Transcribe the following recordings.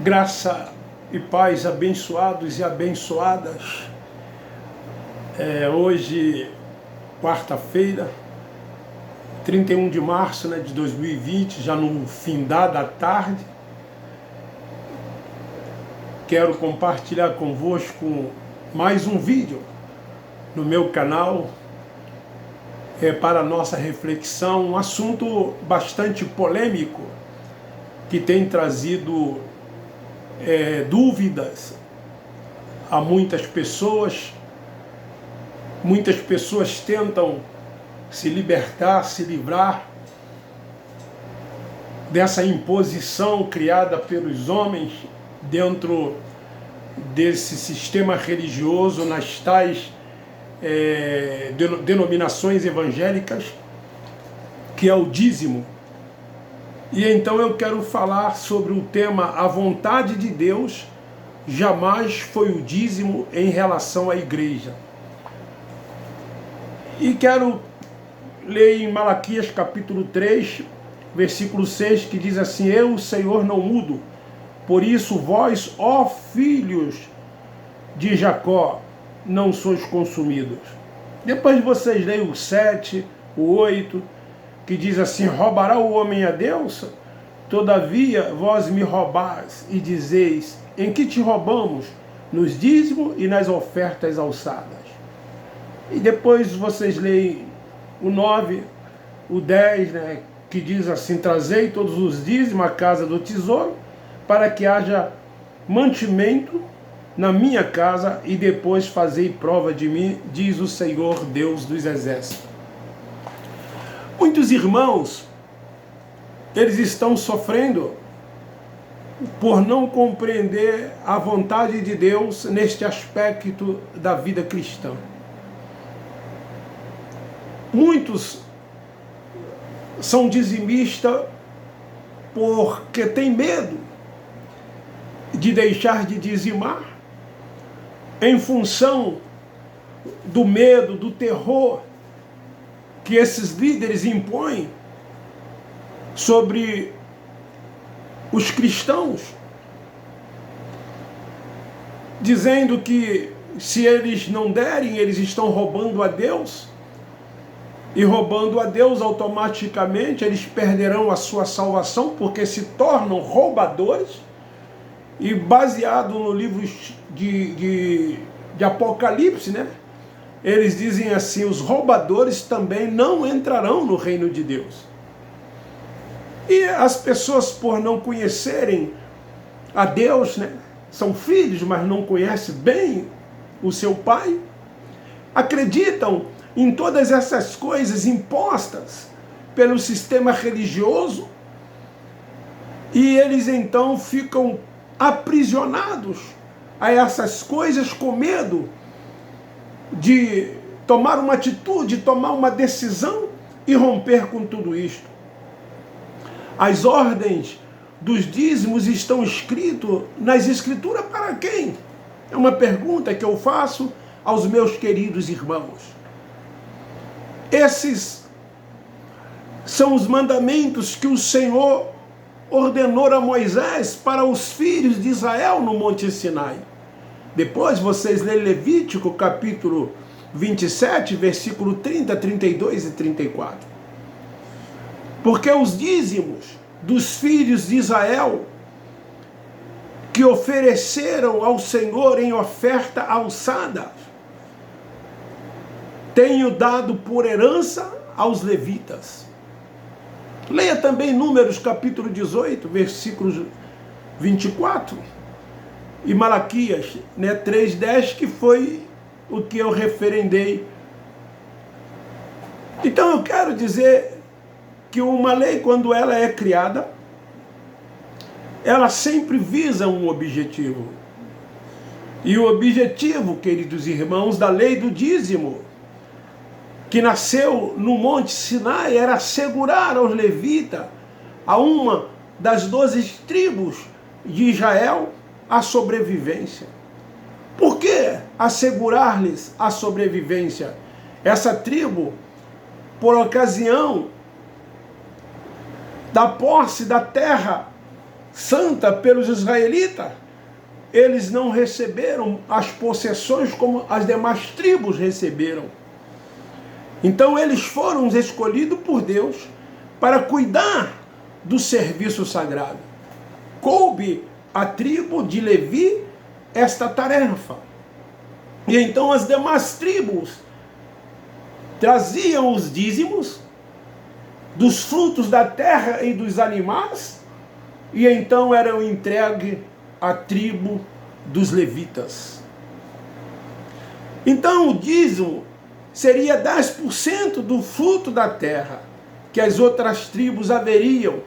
Graça e paz, abençoados e abençoadas. Hoje, quarta-feira, 31 de março de 2020, já no findar da tarde. Quero compartilhar convosco mais um vídeo no meu canal para a nossa reflexão, um assunto bastante polêmico que tem trazido dúvidas a muitas pessoas. Muitas pessoas tentam se libertar, se livrar dessa imposição criada pelos homens dentro desse sistema religioso, nas tais denominações evangélicas, que é o dízimo. E então eu quero falar sobre o tema: a vontade de Deus jamais foi o dízimo em relação à igreja. E quero ler em Malaquias capítulo 3, versículo 6, que diz assim: Eu, o Senhor, não mudo, por isso vós, ó filhos de Jacó, não sois consumidos. Depois vocês leem o 7, o 8, que diz assim: Roubará o homem a Deus? Todavia vós me roubais e dizeis: em que te roubamos? Nos dízimos e nas ofertas alçadas. E depois vocês leem o 9, o 10, que diz assim: Trazei todos os dízimos à casa do tesouro, para que haja mantimento na minha casa, e depois fazei prova de mim, diz o Senhor Deus dos exércitos. Muitos irmãos, eles estão sofrendo por não compreender a vontade de Deus neste aspecto da vida cristã. Muitos são dizimistas porque têm medo de deixar de dizimar, em função do medo, do terror que esses líderes impõem sobre os cristãos, dizendo que se eles não derem, eles estão roubando a Deus, e roubando a Deus, automaticamente eles perderão a sua salvação, porque se tornam roubadores. E baseado no livro de Apocalipse, eles dizem assim: os roubadores também não entrarão no reino de Deus. E as pessoas, por não conhecerem a Deus, são filhos, mas não conhecem bem o seu pai, acreditam em todas essas coisas impostas pelo sistema religioso, e eles então ficam aprisionados a essas coisas, com medo de tomar uma atitude, tomar uma decisão e romper com tudo isto. As ordens dos dízimos estão escritas nas escrituras para quem? É uma pergunta que eu faço aos meus queridos irmãos. Esses são os mandamentos que o Senhor ordenou a Moisés para os filhos de Israel no Monte Sinai. Depois vocês lêem Levítico capítulo 27, versículo 30, 32 e 34. Porque os dízimos dos filhos de Israel que ofereceram ao Senhor em oferta alçada, tenho dado por herança aos levitas. Leia também Números capítulo 18, versículos 24, e Malaquias 3:10, que foi o que eu referendei. Então eu quero dizer que uma lei, quando ela é criada, ela sempre visa um objetivo. E o objetivo, queridos irmãos, da lei do dízimo, que nasceu no Monte Sinai, era assegurar aos levitas, a uma das 12 tribos de Israel, a sobrevivência. Por que assegurar-lhes a sobrevivência? Essa tribo, por ocasião da posse da terra santa pelos israelitas, eles não receberam as possessões como as demais tribos receberam. Então eles foram escolhidos por Deus para cuidar do serviço sagrado. Coube à tribo de Levi esta tarefa. E então as demais tribos traziam os dízimos dos frutos da terra e dos animais, e então eram entregues à tribo dos levitas. Então o dízimo seria 10% do fruto da terra, que as outras tribos haveriam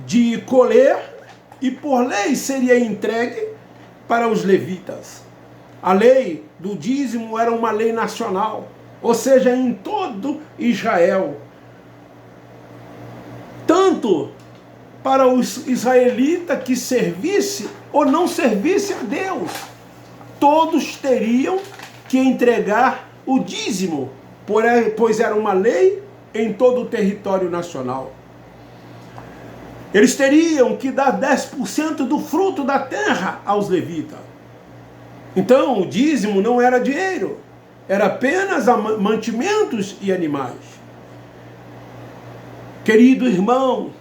de colher, e por lei seria entregue para os levitas. A lei do dízimo era uma lei nacional, ou seja, em todo Israel. Tanto para os israelitas que servisse ou não servisse a Deus, todos teriam que entregar o dízimo, pois era uma lei em todo o território nacional. Eles teriam que dar 10% do fruto da terra aos levitas. Então o dízimo não era dinheiro, era apenas mantimentos e animais. Querido irmão,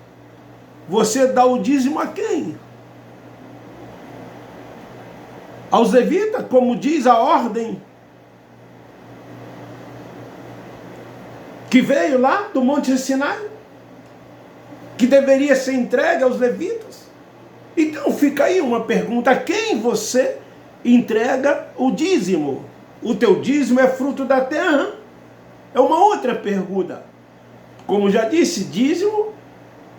você dá o dízimo a quem? Aos levitas, como diz a ordem que veio lá do Monte Sinai, que deveria ser entregue aos levitas. Então fica aí uma pergunta: a quem você entrega o dízimo? O teu dízimo é fruto da terra? É uma outra pergunta. Como já disse, dízimo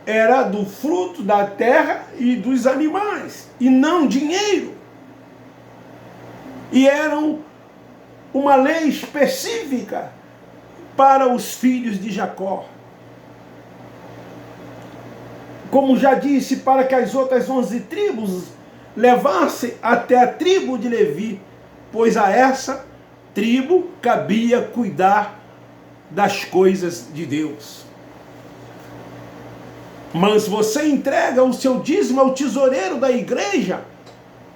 era do fruto da terra e dos animais, e não dinheiro. E eram uma lei específica para os filhos de Jacó. Como já disse, para que as outras 11 tribos levassem até a tribo de Levi, pois a essa tribo cabia cuidar das coisas de Deus. Mas você entrega o seu dízimo ao tesoureiro da igreja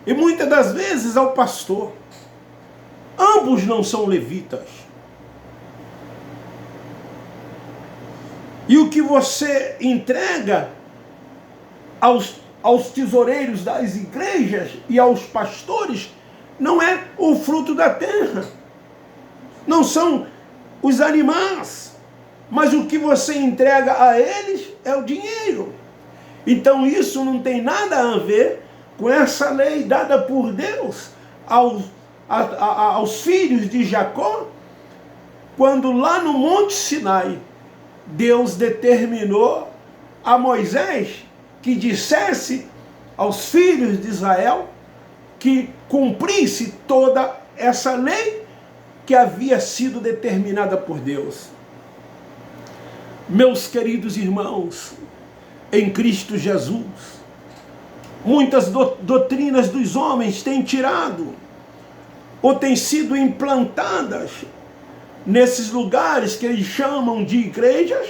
e muitas das vezes ao pastor. Ambos não são levitas. E o que você entrega aos tesoureiros das igrejas e aos pastores não é o fruto da terra, não são os animais, mas o que você entrega a eles é o dinheiro. Então isso não tem nada a ver com essa lei dada por Deus aos filhos de Jacó, quando lá no Monte Sinai Deus determinou a Moisés que dissesse aos filhos de Israel que cumprisse toda essa lei que havia sido determinada por Deus. Meus queridos irmãos, em Cristo Jesus, muitas doutrinas dos homens têm tirado ou têm sido implantadas nesses lugares que eles chamam de igrejas,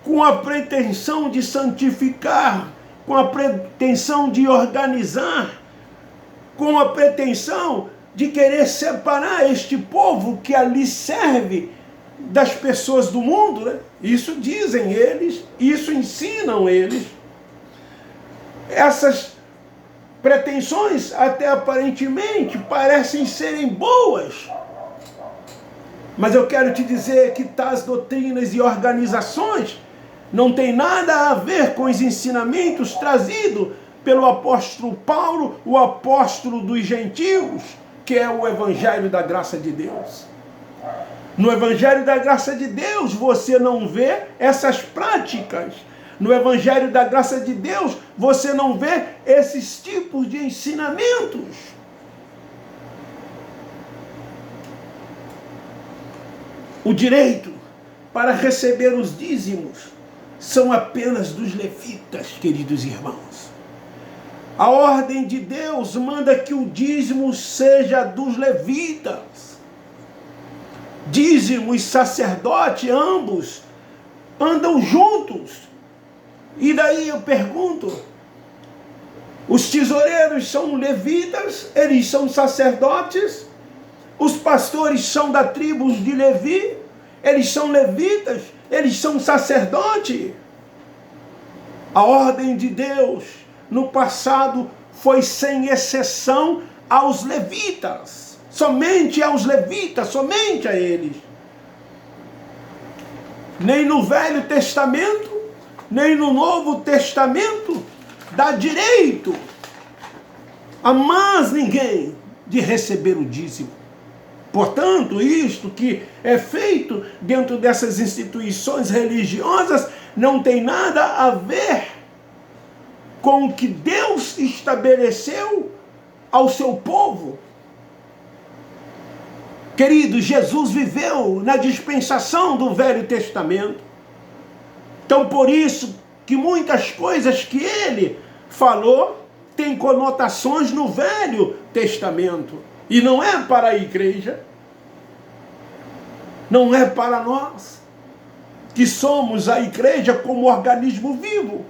com a pretensão de santificar, com a pretensão de organizar, com a pretensão de querer separar este povo que ali serve das pessoas do mundo, né? Isso dizem eles, isso ensinam eles. Essas pretensões até aparentemente parecem serem boas, mas eu quero te dizer que tais doutrinas e organizações não tem nada a ver com os ensinamentos trazidos pelo apóstolo Paulo, o apóstolo dos gentios, que é o Evangelho da Graça de Deus. No Evangelho da Graça de Deus você não vê essas práticas. No Evangelho da Graça de Deus você não vê esses tipos de ensinamentos. O direito para receber os dízimos são apenas dos levitas, queridos irmãos. A ordem de Deus manda que o dízimo seja dos levitas. Dízimo e sacerdote, ambos andam juntos. E daí eu pergunto, Os tesoureiros são levitas, eles são sacerdotes. Os pastores são da tribo de Levi, eles são levitas, eles são sacerdotes. A ordem de Deus no passado foi sem exceção aos levitas, somente aos levitas, somente a eles. Nem no Velho Testamento, nem no Novo Testamento dá direito a mais ninguém de receber o dízimo. Portanto, isto que é feito dentro dessas instituições religiosas não tem nada a ver com o que Deus estabeleceu ao seu povo. Querido, Jesus viveu na dispensação do Velho Testamento. Então, por isso que muitas coisas que ele falou têm conotações no Velho Testamento. E não é para a igreja, não é para nós, que somos a igreja como organismo vivo,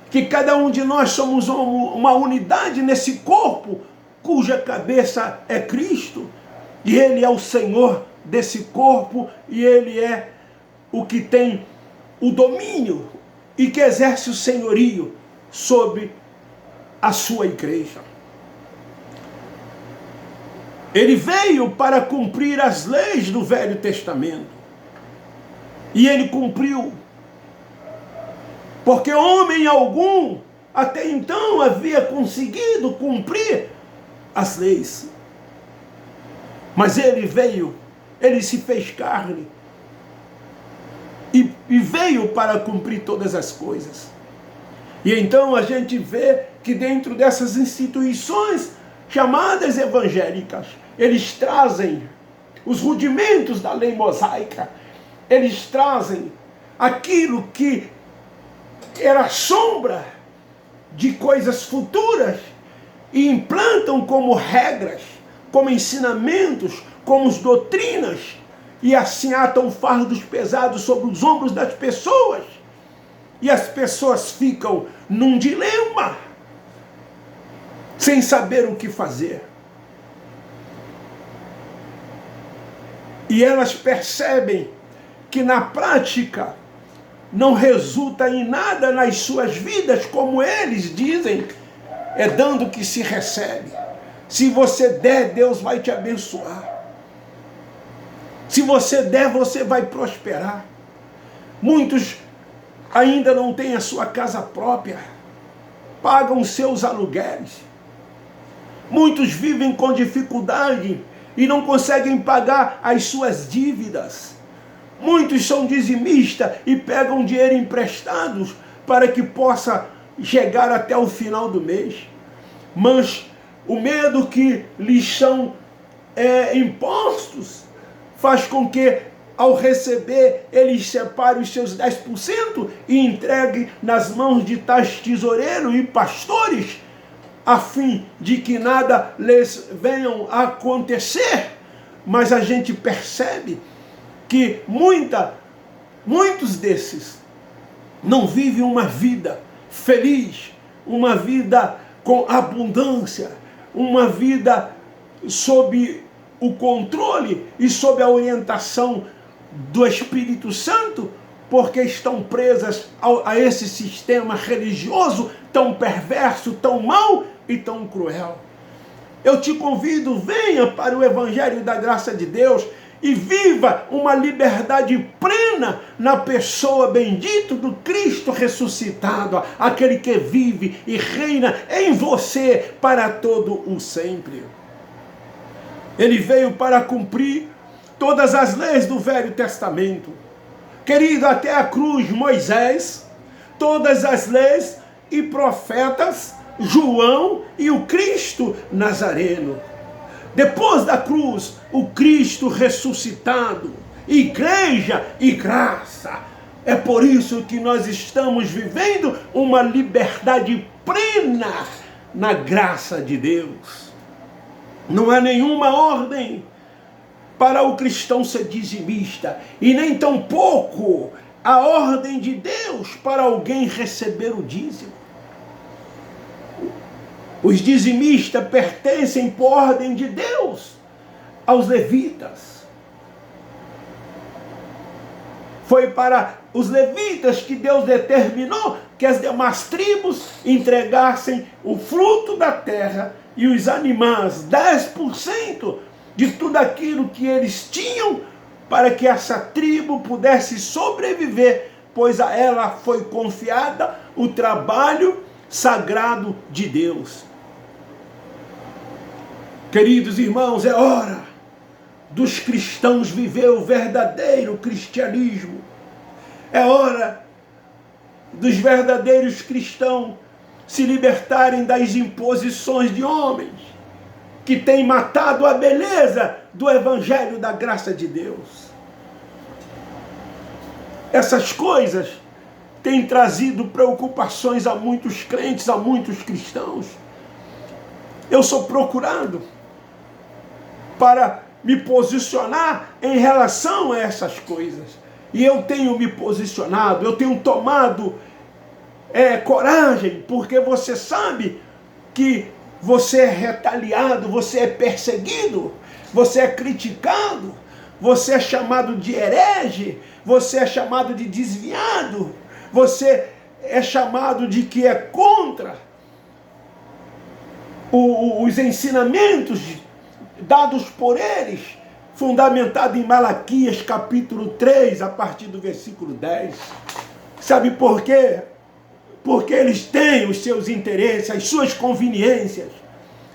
que cada um de nós somos uma unidade nesse corpo, cuja cabeça é Cristo, e Ele é o Senhor desse corpo, e Ele é o que tem o domínio e que exerce o senhorio sobre a sua igreja. Ele veio para cumprir as leis do Velho Testamento. E ele cumpriu. Porque homem algum até então havia conseguido cumprir as leis. Mas ele veio, ele se fez carne. E veio para cumprir todas as coisas. E então a gente vê que dentro dessas instituições chamadas evangélicas, eles trazem os rudimentos da lei mosaica, eles trazem aquilo que era sombra de coisas futuras e implantam como regras, como ensinamentos, como doutrinas, e assim atam fardos pesados sobre os ombros das pessoas, e as pessoas ficam num dilema, sem saber o que fazer. E elas percebem que na prática não resulta em nada nas suas vidas, como eles dizem, é dando que se recebe. Se você der, Deus vai te abençoar. Se você der, você vai prosperar. Muitos ainda não têm a sua casa própria, pagam seus aluguéis. Muitos vivem com dificuldade e não conseguem pagar as suas dívidas. Muitos são dizimistas e pegam dinheiro emprestados para que possa chegar até o final do mês. Mas o medo que lhes são impostos faz com que, ao receber, eles separem os seus 10% e entreguem nas mãos de tais tesoureiros e pastores, a fim de que nada lhes venha a acontecer. Mas a gente percebe que muitos desses não vivem uma vida feliz, uma vida com abundância, uma vida sob o controle e sob a orientação do Espírito Santo, porque estão presas a esse sistema religioso tão perverso, tão mau e tão cruel. Eu te convido, venha para o Evangelho da Graça de Deus e viva uma liberdade plena na pessoa bendita do Cristo ressuscitado, aquele que vive e reina em você para todo o sempre. Ele veio para cumprir todas as leis do Velho Testamento. Querido, até a cruz, Moisés, todas as leis e profetas, João e o Cristo Nazareno. Depois da cruz, o Cristo ressuscitado, igreja e graça. É por isso que nós estamos vivendo uma liberdade plena na graça de Deus. Não há nenhuma ordem para o cristão ser dizimista, e nem tampouco a ordem de Deus para alguém receber o dízimo. Os dizimistas pertencem por ordem de Deus aos levitas. Foi para os levitas que Deus determinou que as demais tribos entregassem o fruto da terra e os animais, 10% de tudo aquilo que eles tinham, para que essa tribo pudesse sobreviver, pois a ela foi confiada o trabalho sagrado de Deus. Queridos irmãos, é hora dos cristãos viver o verdadeiro cristianismo. É hora dos verdadeiros cristãos se libertarem das imposições de homens que têm matado a beleza do evangelho da graça de Deus. Essas coisas têm trazido preocupações a muitos crentes, a muitos cristãos. Eu sou procurado para me posicionar em relação a essas coisas. E eu tenho me posicionado, eu tenho tomado coragem, porque você sabe que você é retaliado, você é perseguido, você é criticado, você é chamado de herege, você é chamado de desviado, você é chamado de que é contra os ensinamentos dados por eles, fundamentado em Malaquias capítulo 3, a partir do versículo 10. Sabe por quê? Porque eles têm os seus interesses, as suas conveniências.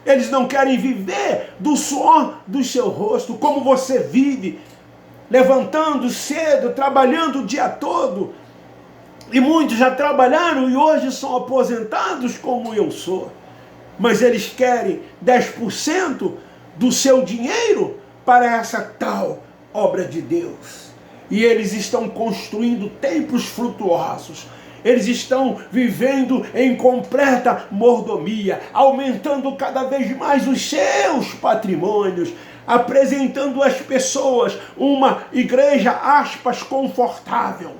Eles não querem viver do suor do seu rosto, como você vive, levantando cedo, trabalhando o dia todo. E muitos já trabalharam e hoje são aposentados, como eu sou. Mas eles querem 10% do seu dinheiro para essa tal obra de Deus. E eles estão construindo templos frutuosos. Eles estão vivendo em completa mordomia, aumentando cada vez mais os seus patrimônios, apresentando às pessoas uma igreja, aspas, confortável.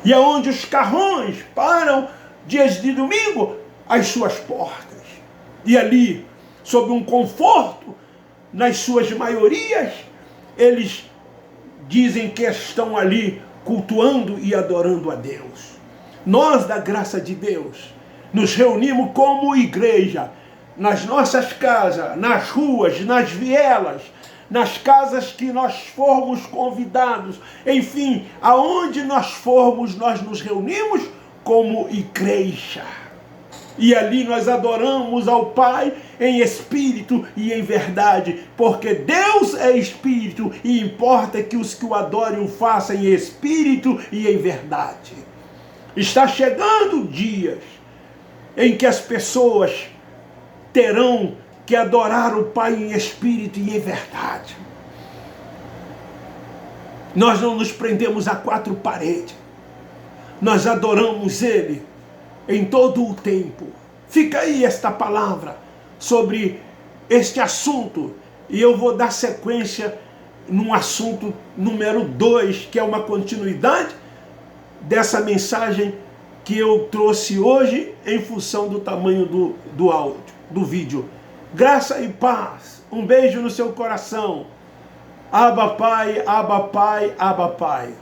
E aonde os carrões param dias de domingo às suas portas. E ali, sob um conforto, nas suas maiorias, eles dizem que estão ali cultuando e adorando a Deus. Nós, da graça de Deus, nos reunimos como igreja, nas nossas casas, nas ruas, nas vielas, nas casas que nós formos convidados, enfim, aonde nós formos, nós nos reunimos como igreja. E ali nós adoramos ao Pai em espírito e em verdade, porque Deus é espírito e importa que os que o adorem o façam em espírito e em verdade. Está chegando dias em que as pessoas terão que adorar o Pai em espírito e em verdade. Nós não nos prendemos a quatro paredes. Nós adoramos Ele em todo o tempo. Fica aí esta palavra sobre este assunto. E eu vou dar sequência num assunto número 2, que é uma continuidade dessa mensagem que eu trouxe hoje em função do tamanho do áudio, do vídeo. Graça e paz. Um beijo no seu coração. Abba Pai, Abba Pai, Abba Pai.